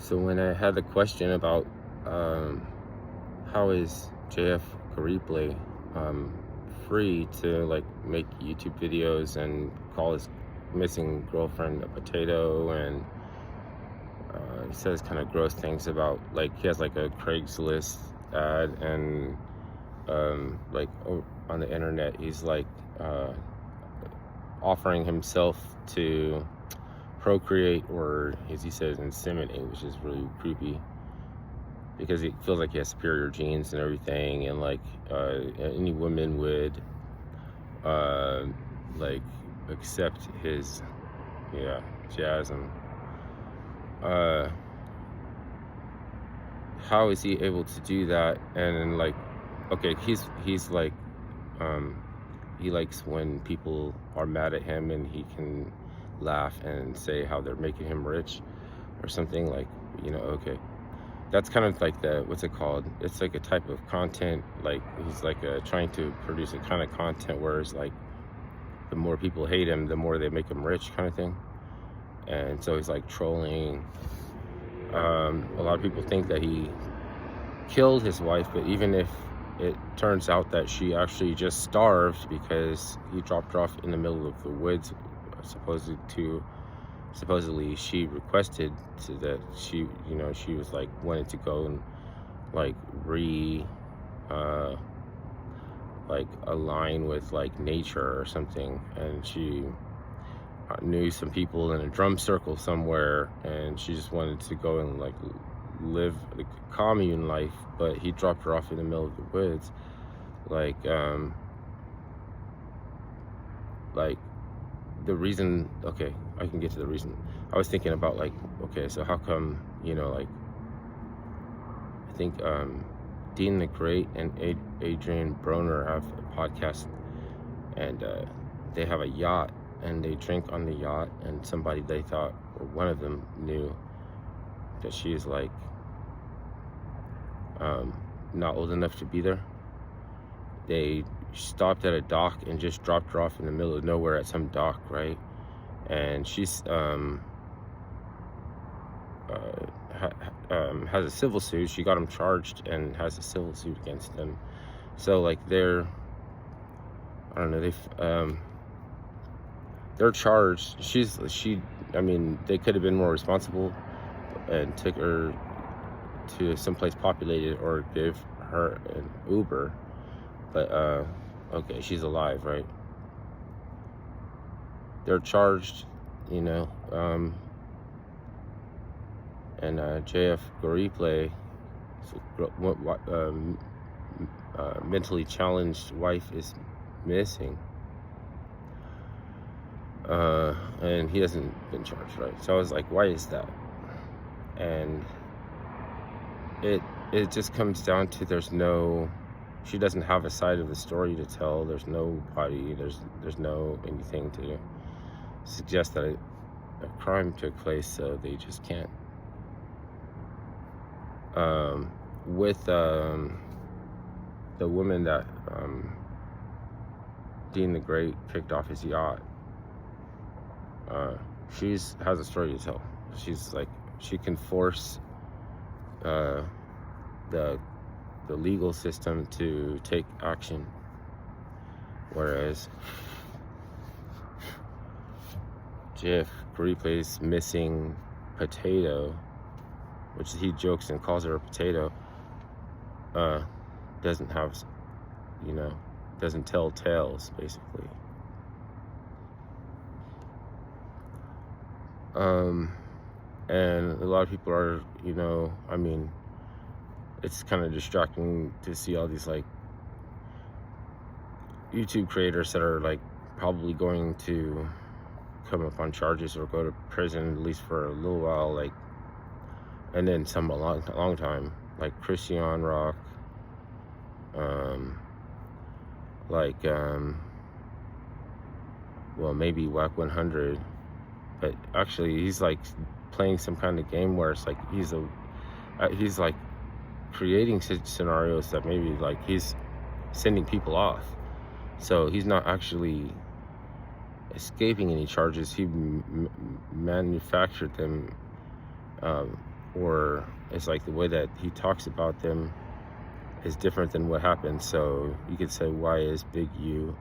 So when I had the question about um, how is JF Gariple free to like make YouTube videos and call his missing girlfriend a potato, and he says kind of gross things about, like, he has like a Craigslist ad, and on the internet he's like offering himself to procreate, or as he says, inseminate, which is really creepy because he feels like he has superior genes and everything, and like any woman would uh, like accept his jasm. Uh, how is he able to do that? And then, like, okay, he's like um, he likes when people are mad at him, and he can laugh and say how they're making him rich or something, like, okay. That's kind of like the, what's it called? It's like a type of content, like he's like trying to produce a kind of content where it's like the more people hate him, the more they make him rich, kind of thing. And so he's like trolling. A lot of people think that he killed his wife, but even if it turns out that she actually just starved because he dropped her off in the middle of the woods, supposedly she requested so that she was like wanted to go and like like align with like nature or something, and she knew some people in a drum circle somewhere, and she just wanted to go and like live the commune life, but he dropped her off in the middle of the woods. Like the reason, okay, I can get to the reason. I was thinking about, like, okay, so how come, like, I think Dean the Great and Adrian Broner have a podcast, and they have a yacht, and they drink on the yacht, and somebody they thought, or one of them knew that she is like not old enough to be there. They stopped at a dock and just dropped her off in the middle of nowhere at some dock, right? And she's has a civil suit. She got him charged and has a civil suit against him. So like I don't know, they're charged. I mean, they could have been more responsible and took her to someplace populated or give her an Uber. But okay, she's alive, right? They're charged, and JF Gariple, mentally challenged wife, is missing, and he hasn't been charged, right? So I was like, why is that? And it just comes down to she doesn't have a side of the story to tell. There's nobody, there's no anything to suggest that a crime took place, so they just can't. With the woman that Dean the Great picked off his yacht, she has a story to tell. She's like, she can force the legal system to take action, whereas Jeff Gariple's missing potato, which he jokes and calls her a potato, doesn't have, doesn't tell tales, basically. And a lot of people are, I mean, it's kind of distracting to see all these like YouTube creators that are like probably going to come up on charges or go to prison, at least for a little while, like, and then some a long time, like Christian Rock, well, maybe Whack 100, but actually he's like playing some kind of game where it's like he's like creating scenarios that maybe like he's sending people off, so he's not actually escaping any charges. He manufactured them or it's like the way that he talks about them is different than what happened. So you could say, why is Big U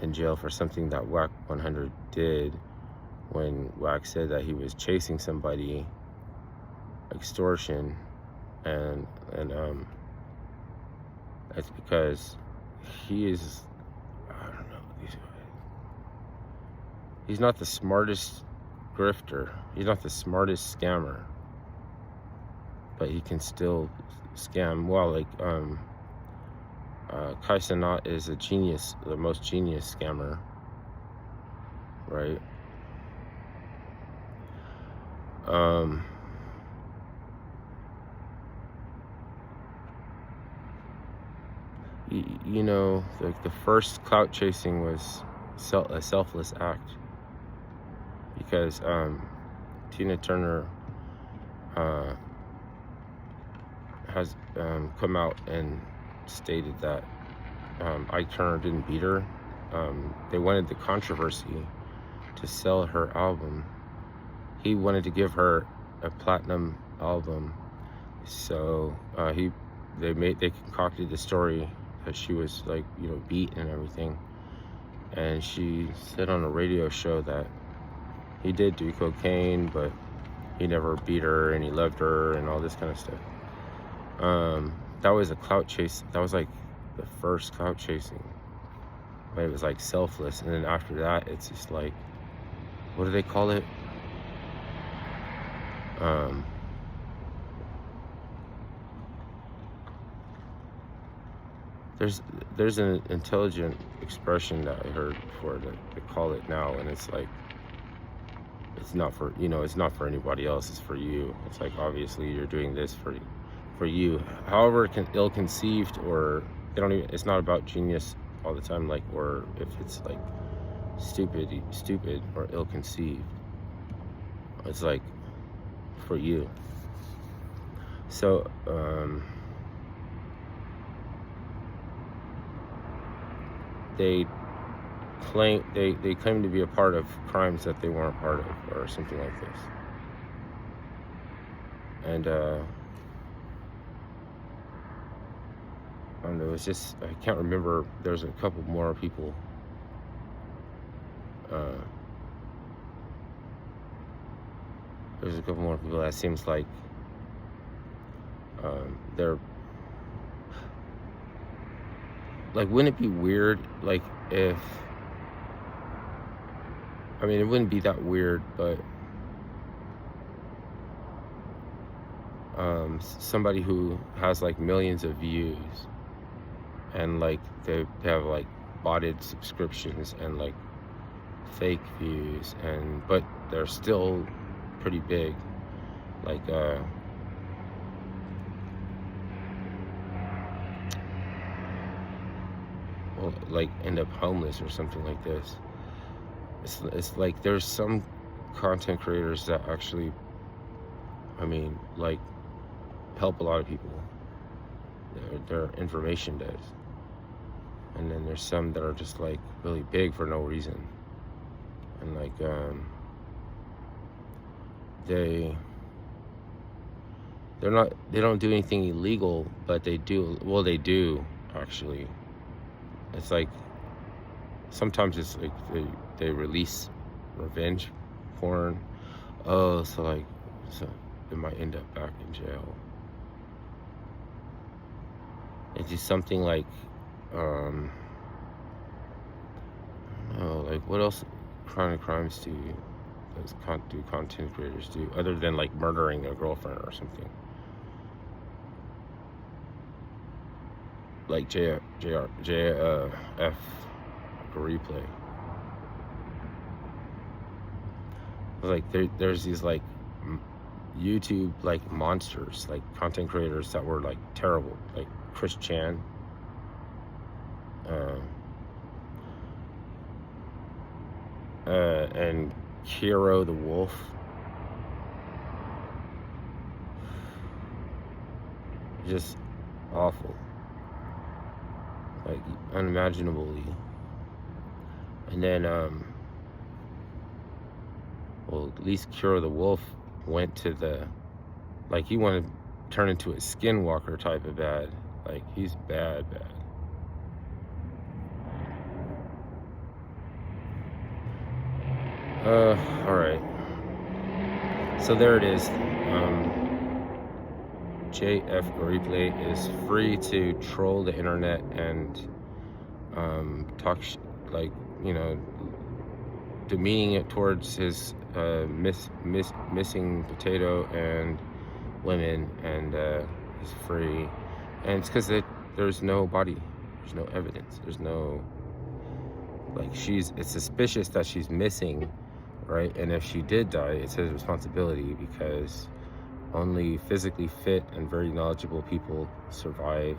in jail for something that Wack 100 did, when Wack said that he was chasing somebody, extortion, and that's because he is, I don't know, he's not the smartest grifter, he's not the smartest scammer, but he can still scam. Well, like Kai Cenat is a genius, the most genius scammer, right? You know, like the first clout chasing was a selfless act, because Tina Turner has come out and stated that Ike Turner didn't beat her. They wanted the controversy to sell her album. He wanted to give her a platinum album, so they concocted the story that she was, like, you know, beat and everything. And she said on a radio show that he did do cocaine, but he never beat her and he loved her and all this kind of stuff. That was a clout chase. That was like the first clout chasing, but it was like selfless. And then after that, it's just like, what do they call it? There's an intelligent expression that I heard before that they call it now, and it's like, it's not for, you know, it's not for anybody else, it's for you. It's like, obviously you're doing this for you. However ill-conceived, or they don't even, it's not about genius all the time, like, or if it's like stupid or ill-conceived, it's like for you. So they claim to be a part of crimes that they weren't part of, or something like this. And I don't know, it's just, I can't remember, there's a couple more people that seems like they're like, wouldn't it be weird, like, if, I mean, it wouldn't be that weird, but somebody who has like millions of views, and like they have like botted subscriptions and like fake views, and but they're still pretty big, like well, like end up homeless or something like this. It's like there's some content creators that actually, I mean, like, help a lot of people. Their information does. And then there's some that are just like really big for no reason. And like they don't do anything illegal, but they do actually. It's like sometimes it's like they release revenge porn. Oh, so they might end up back in jail. It's just something like, I don't know, like, what else crimes do content creators do, other than like murdering a girlfriend or something? Like JF replay. Like there's these like YouTube like monsters, like content creators that were like terrible, like Chris Chan, and Kiro the Wolf. Just awful, like unimaginably. And then well, at least Kiro the Wolf went to the Like, he wanted to turn into a skinwalker type of bad. Like, he's bad. All right. So there it is. JF Replay is free to troll the internet and talk like, you know, demeaning it towards his missing potato and women, and he's free. And it's because there's no body, there's no evidence, there's no, like, it's suspicious that she's missing, right? And if she did die, it's his responsibility, because only physically fit and very knowledgeable people survive.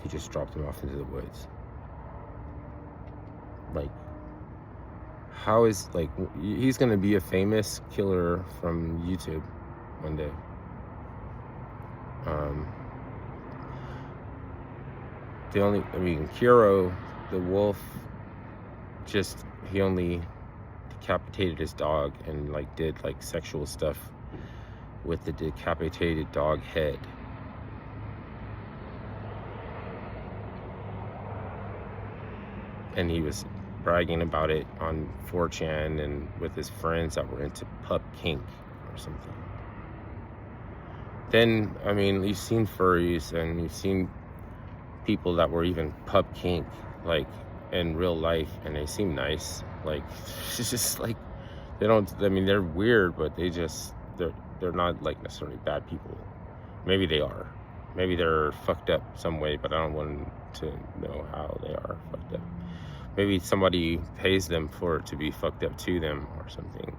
He just dropped them off into the woods. Like, how is, like, he's gonna be a famous killer from YouTube one day. Kiro the wolf, he only decapitated his dog and like did like sexual stuff with the decapitated dog head. And he was bragging about it on 4chan and with his friends that were into pup kink or something. Then, I mean, you've seen furries and you've seen people that were even pup kink, like, in real life, and they seem nice. Like, it's just like, they don't, I mean, they're weird, but they're not like necessarily bad people. Maybe they are. Maybe they're fucked up some way, but I don't want to know how they are fucked up. Maybe somebody pays them for it to be fucked up to them or something.